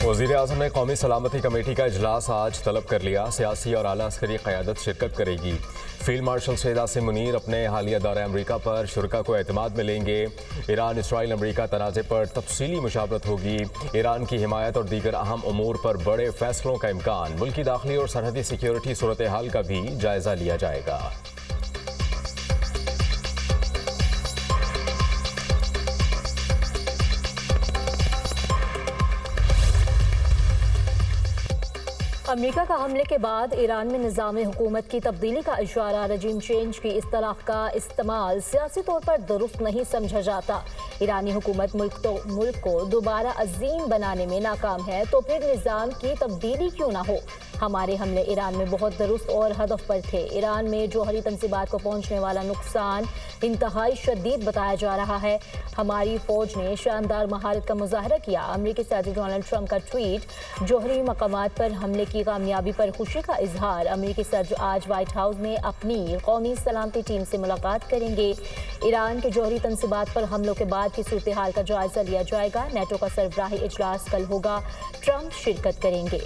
वज़ीर आज़म ने कौमी सलामती कमेटी का इजलास आज तलब कर लिया। सियासी और आला अस्करी क़यादत शिरकत करेगी। फील्ड मार्शल सैयद आसिम मुनीर अपने हालिया दौरे अमरीका पर शुरका को एतमाद में लेंगे। ईरान इसराइल अमरीका तनाज़े पर तफसीली मुशावरत होगी। ईरान की हिमायत और दीगर अहम उमूर पर बड़े फैसलों का इम्कान। मुल्की दाखिली और सरहदी सिक्योरिटी सूरत हाल का भी जायज़ा लिया जाएगा। अमेरिका का हमले के बाद ईरान में निज़ाम हुकूमत की तब्दीली का इशारा। रजीम चेंज की इस्तिलाह का इस्तेमाल सियासी तौर पर दुरुस्त नहीं समझा जाता। ईरानी हुकूमत मुल्क को दोबारा अजीम बनाने में नाकाम है, तो फिर निज़ाम की तब्दीली क्यों ना हो। हमारे हमले ईरान में बहुत दुरुस्त और हदफ पर थे। ईरान में जौहरी तनसीबात को पहुँचने वाला नुकसान इंतहाई शदीद बताया जा रहा है। हमारी फौज ने शानदार महारत का मुजाहरा किया। अमरीकी सदर डोनाल्ड ट्रंप का ट्वीट। जौहरी मकामात पर हमले की कामयाबी पर खुशी का इजहार। अमरीकी सदर आज व्हाइट हाउस में अपनी कौमी सलामती टीम से मुलाकात करेंगे। ईरान के जौहरी तनसीबात पर हमलों के बाद की सूरत हाल का जायजा लिया जाएगा। नेटो का सरबराही इजलास कल होगा। ट्रंप शिरकत करेंगे।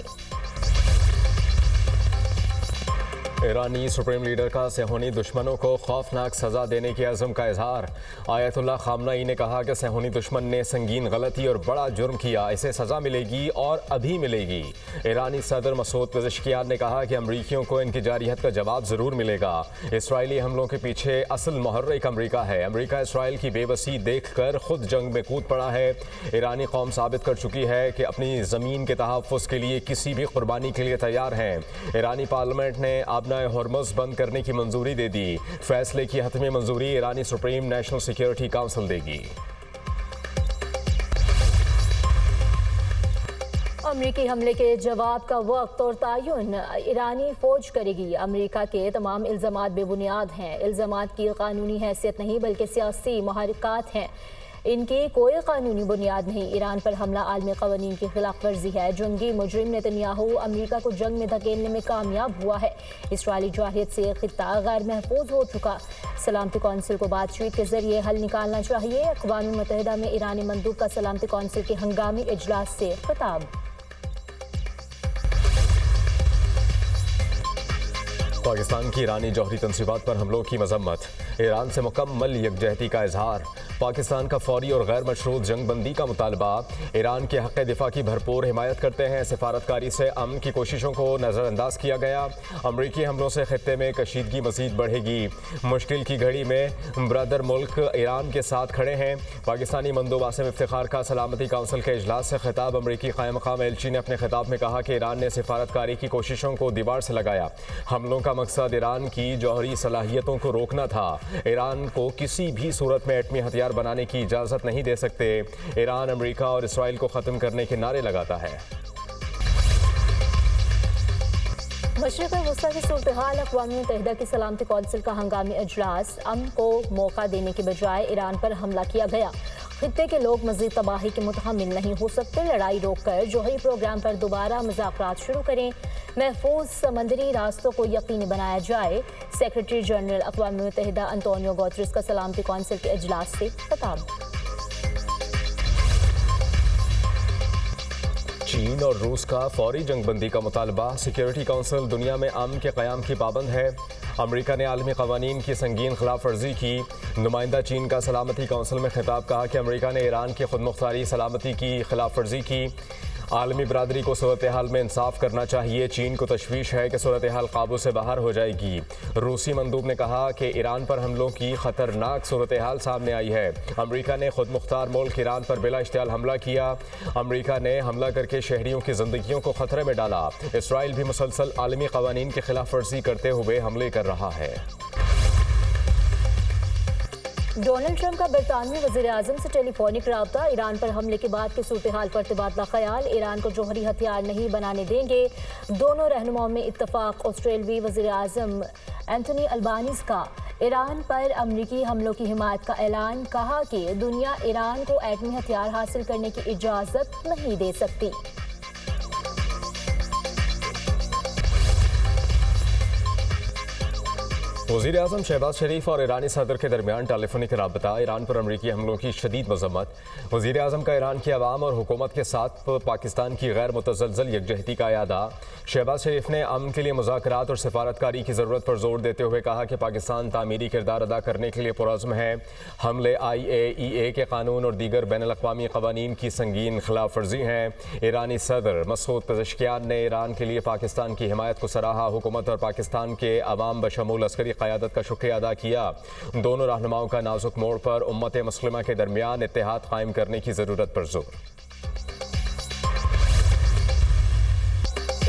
ईरानी सुप्रीम लीडर का सेहूनी दुश्मनों को खौफनाक सज़ा देने के अज़म का इजहार। आयतुल्लाह खामनाई ने कहा कि सेहूनी दुश्मन ने संगीन गलती और बड़ा जुर्म किया, इसे सज़ा मिलेगी और अभी मिलेगी। ईरानी सदर मसूद पेज़ेश्कियान ने कहा कि अमरीकियों को इनकी जारियत का जवाब ज़रूर मिलेगा। इसराइली हमलों के पीछे असल मुहर्रिक अमरीका है। अमरीका इसराइल की बेबसी देख कर खुद जंग में कूद पड़ा है। ईरानी कौम साबित कर चुकी है कि अपनी ज़मीन के तहफ़्फ़ुज़ के लिए किसी भी कुर्बानी के लिए तैयार हैं। ईरानी पार्लियामेंट ने हॉर्मुज़ बंद करने की मंजूरी दे दी। फैसले की हतमी मंजूरी ईरानी सुप्रीम नेशनल सिक्योरिटी काउंसिल देगी। अमरीकी हमले के जवाब का वक्त और तयन ईरानी फौज करेगी। अमरीका के तमाम इल्ज़ामात बेबुनियाद हैं। इल्ज़ामात की कानूनी हैसियत नहीं बल्कि सियासी मुहर्रिकात हैं। इनकी कोई कानूनी बुनियाद नहीं। ईरान पर हमला आलमी क़वानीन की खिलाफ वर्जी है। जंगी मुजरिम नेतन्याहू अमरीका को जंग में धकेलने में कामयाब हुआ है। इसराइली जाहियत से खित्ता गैर महफूज हो चुका। सलामती कौंसिल को बातचीत के जरिए हल निकालना चाहिए। अक़वाम मुत्तहिदा में ईरानी मंदूब का सलामती कौंसिल के हंगामी इजलास से खिताब। पाकिस्तान की ईरानी जौहरी तनसीबात पर हमलों की मजम्मत। ईरान से मुकम्मल यकजहती का इजहार। पाकिस्तान का फौरी और गैर मशरूत जंग बंदी का मुतालबा। ईरान के हक़ दिफा की भरपूर हिमायत करते हैं। सिफारतकारी से अमन की कोशिशों को नज़रअंदाज किया गया। अमरीकी हमलों से खित्ते में कशीदगी मज़ीद बढ़ेगी। मुश्किल की घड़ी में ब्रदर मुल्क ईरान के साथ खड़े हैं। पाकिस्तानी मंदूब आसिम इफ्तिखार का सलामती काउंसिल के इजलास से खिताब। अमरीकी क़ायम मक़ाम एलची ने अपने खिताब में कहा कि ईरान ने सिफारतकारी की कोशिशों को दीवार से लगाया। हमलों का मकसद ईरान की जौहरी सलाहियतों को रोकना था। ईरान को किसी भी सूरत में एटमी हथियार बनाने की इजाज़त नहीं दे सकते। ईरान अमेरिका और इसराइल को ख़त्म करने के नारे लगाता है। मशरिक़ वस्ता की सूरत हाल। अक़वाम मुत्तहिदा की सलामती कौंसिल का हंगामी इजलास। अमन को मौका देने के बजाय ईरान पर हमला किया गया। खित्ते के लोग मज़ीद तबाही के मुतहम्मिल नहीं हो सकते। लड़ाई रोककर जौहरी प्रोग्राम पर दोबारा मुज़ाकरात शुरू करें। महफूज समंदरी रास्तों को यकीनी बनाया जाए। सेक्रेटरी जनरल अक़वाम मुत्तहिदा अंतोनियो गुतेरेस का सलामती कौंसिल के इजलास से खिताब। चीन और रूस का फौरी जंगबंदी का मुतालबा। सिक्योरिटी काउंसिल दुनिया में अमन के क़याम की पाबंद है। अमरीका ने आलमी क़वानीन की संगीन खिलाफ वर्जी की। नुमाइंदा चीन का सलामती काउंसिल में खिताब। कहा कि अमरीका ने ईरान की खुद मुख्तारी सलामती की खिलाफ वर्जी की। आलमी बरादरी को सूरत हाल में इंसाफ करना चाहिए। चीन को तशवीश है कि सूरत हाल काबू से बाहर हो जाएगी। रूसी मंदूब ने कहा कि ईरान पर हमलों की खतरनाक सूरत हाल सामने आई है। अमरीका ने खुद मुख्तार मुल्क ईरान पर बिला इश्तियाल हमला किया। अमरीका ने हमला करके शहरियों की जिंदगियों को खतरे में डाला। इसराइल भी मुसलसल आलमी क़वानीन की खिलाफ वर्जी करते हुए हमले कर रहा है। डोनाल्ड ट्रंप का बरतानवी वज़ीर आज़म से टेलीफोनिक रब्ता। ईरान पर हमले के बाद की सूरत हाल पर तबादला ख्याल। ईरान को जौहरी हथियार नहीं बनाने देंगे। दोनों रहनुमाओं में इत्तफाक। ऑस्ट्रेलियाई वज़ीर आज़म एंथनी अल्बानीज़ का ईरान पर अमरीकी हमलों की हिमायत का ऐलान। कहा कि दुनिया ईरान को एटमी हथियार हासिल करने की इजाज़त नहीं दे सकती। वज़ीर आज़म शहबाज शरीफ और ईरानी सदर के दरमियान टेलीफोनिक राबता, ईरान पर अमरीकी हमलों की शदीद मजम्मत। वज़ीर आज़म का ईरान की अवाम और हुकूमत के साथ पाकिस्तान की गैर मुतज़लज़ल यकजहती का यादा। शहबाज शरीफ ने अमन के लिए मुज़ाकरात और सफारतकारी की ज़रूरत पर जोर देते हुए कहा कि पाकिस्तान तामीरी किरदार अदा करने के लिए पुरज़्म है। हमले IAEA के कानून और दीगर बैनुल-अक़वामी क़वानीन की संगीन खिलाफ वर्जी हैं। ईरानी सदर मसूद पेज़ेश्कियान ने ईरान के लिए पाकिस्तान की हिमायत को सराहा। हुकूमत और पाकिस्तान के अवाम बशमूल अस्करी क़यादत का शुक्रिया अदा किया। दोनों रहनुमाओं का नाजुक मोड़ पर उम्मत मुस्लिमा के दरमियान इत्तेहाद कायम करने की ज़रूरत पर जोर।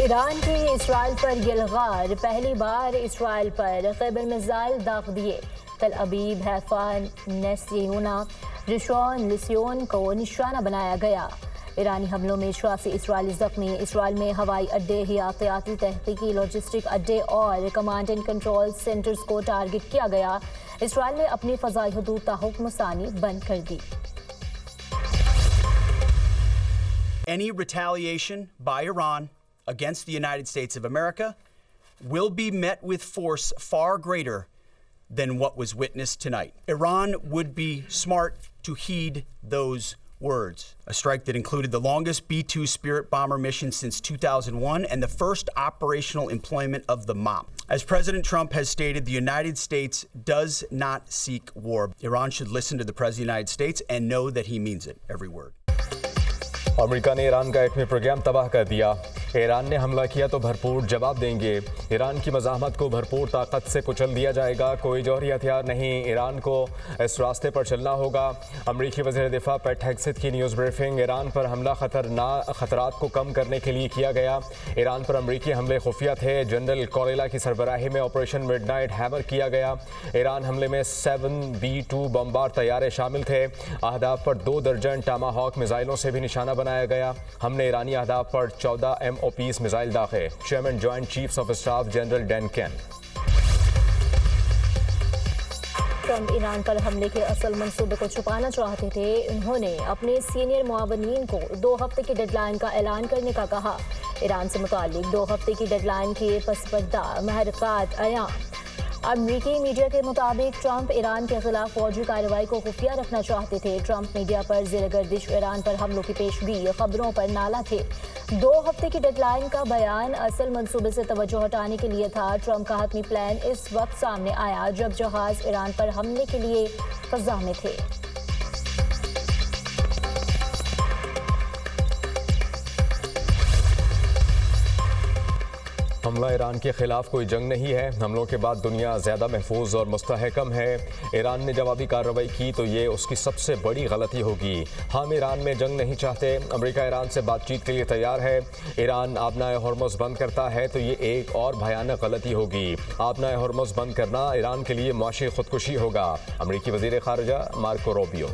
ईरान के इसराइल पर यलगार, पहली बार इसराइल पर खैबर मिसाइल दाग दिए। तल अबीब, हैफा, नेस्यूना, रिशोन, लिसियोन को निशाना बनाया गया। ईरानी हमलों में 86 इसराइली जख्मी। इसराइल में हवाई अड्डे, हयातियाती, तहकीकी, लॉजिस्टिक अड्डे और कमांड एंड कंट्रोल सेंटर्स को टारगेट किया गया। इसराइल ने अपनी फ़ज़ाई हदूद ताहुक्म सानी बंद कर दी। Any retaliation by Iran against the United States of America will be met with force far greater than what was witnessed tonight. Iran would be smart to heed those words. A strike that included the longest B-2 Spirit bomber mission since 2001 and the first operational employment of the MOP. As President Trump has stated, the United States does not seek war. Iran should listen to the President of the United States and know that he means it, every word. America ने Iran का एटमी programme तबाह कर दिया। Iran ने हमला किया तो भरपूर जवाब देंगे। ईरान की मज़ाहमत को भरपूर ताकत से कुचल दिया जाएगा। कोई जौहरी हथियार नहीं, ईरान को इस रास्ते पर चलना होगा। अमरीकी वज़ीर दिफा पेट हेग्सेथ की न्यूज़ ब्रीफिंग। ईरान पर हमला खतरात को कम करने के लिए किया गया। ईरान पर अमरीकी हमले खुफिया थे। जनरल कोरेला की सरबराही में ऑपरेशन मिडनाइट हैमर किया गया। ईरान हमले में 7 B-2 बमबार तैयारे शामिल थे। अहदाफ पर 2 दर्जन टामाहॉक मिसाइलों से भी निशाना बनाया गया। हमने ईरानी अहदाफ पर 14 MOPs मिसाइल दागे। Chairman joint chiefs of staff general Dan can. Trump Iran पर हमले के असल मंसूबे को छुपाना चाहते थे। उन्होंने अपने सीनियर मुआवनीन को 2 हफ्ते की डेडलाइन का ऐलान करने का कहा। ईरान से मुतालिक 2 हफ्ते की डेडलाइन के पसपरदा महरक़ात आया। अमरीकी मीडिया के मुताबिक ट्रंप ईरान के खिलाफ फौजी कार्रवाई को खुफिया रखना चाहते थे। ट्रंप मीडिया पर ज़ेर गर्दिश ईरान पर हमलों की पेशगी खबरों पर नाला थे। 2 हफ्ते की डेडलाइन का बयान असल मंसूबे से तवज्जो हटाने के लिए था। ट्रंप का हतमी प्लान इस वक्त सामने आया जब जहाज ईरान पर हमले के लिए फ़ज़ा में थे। हमला ईरान के खिलाफ कोई जंग नहीं है। हमलों के बाद दुनिया ज़्यादा महफूज और मुस्तहकम है। ईरान ने जवाबी कार्रवाई की तो ये उसकी सबसे बड़ी गलती होगी। हम ईरान में जंग नहीं चाहते। अमेरिका ईरान से बातचीत के लिए तैयार है। ईरान आबनाए हॉर्मुज़ बंद करता है तो ये एक और भयानक गलती होगी। आबनाए हॉर्मुज़ बंद करना ईरान के लिए मुआशी खुदकुशी होगा। अमेरिकी वज़ीर ख़ारिजा मार्को रूबियो।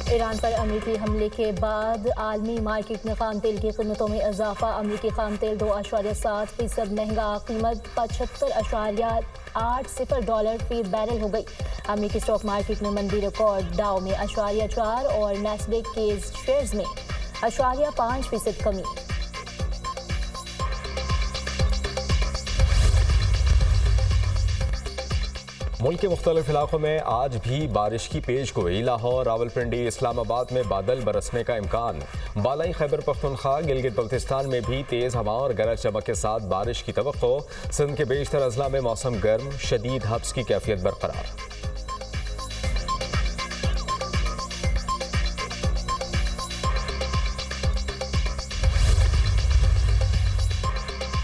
ईरान पर अमरीकी हमले के बाद आलमी मार्केट में खाम तेल की कीमतों में इजाफा। अमरीकी खाम तेल 2.7% महंगा, कीमत $75.80 फी बैरल हो गई। अमरीकी स्टॉक मार्केट में मंदी रिकॉर्ड। डाउ में 0.4 और नैस्डैक के शेयर्स में 0.5% कमी। मुल्क के मुख्तलिफ इलाकों में आज भी बारिश की पेश गोई। लाहौर, रावलपिंडी, इस्लामाबाद में बादल बरसने का इम्कान। बालाई खैबर पख्तूनख्वा, गिलगित बल्तिस्तान में भी तेज़ हवाओं और गरज चमक के साथ बारिश की तवक्को। सिंध के बेशतर अजला में मौसम गर्म, शदीद हब्स की कैफियत बरकरार।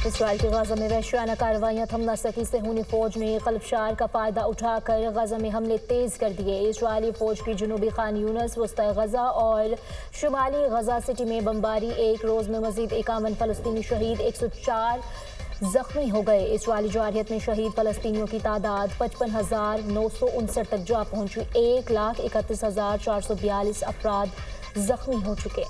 इसराइल के गाजा में वहशियाना कार्रवाइयाँ थम न सकी। सेहूनी फौज ने क़ल्बशार का फ़ायदा उठाकर गाजा में हमले तेज़ कर दिए। इसराइली फौज की जनूबी खान यूनस, वस्ती गजा और शुमाली गजा सिटी में बमबारी। एक रोज़ में मज़ीद 51 फ़लस्तीनी शहीद, 104 जख्मी हो गए। इसराइली जारहियत में शहीद फ़लस्तीनियों की तादाद 55,959 तक जा पहुँची। 1,31,442 अफराद जख्मी हो चुके।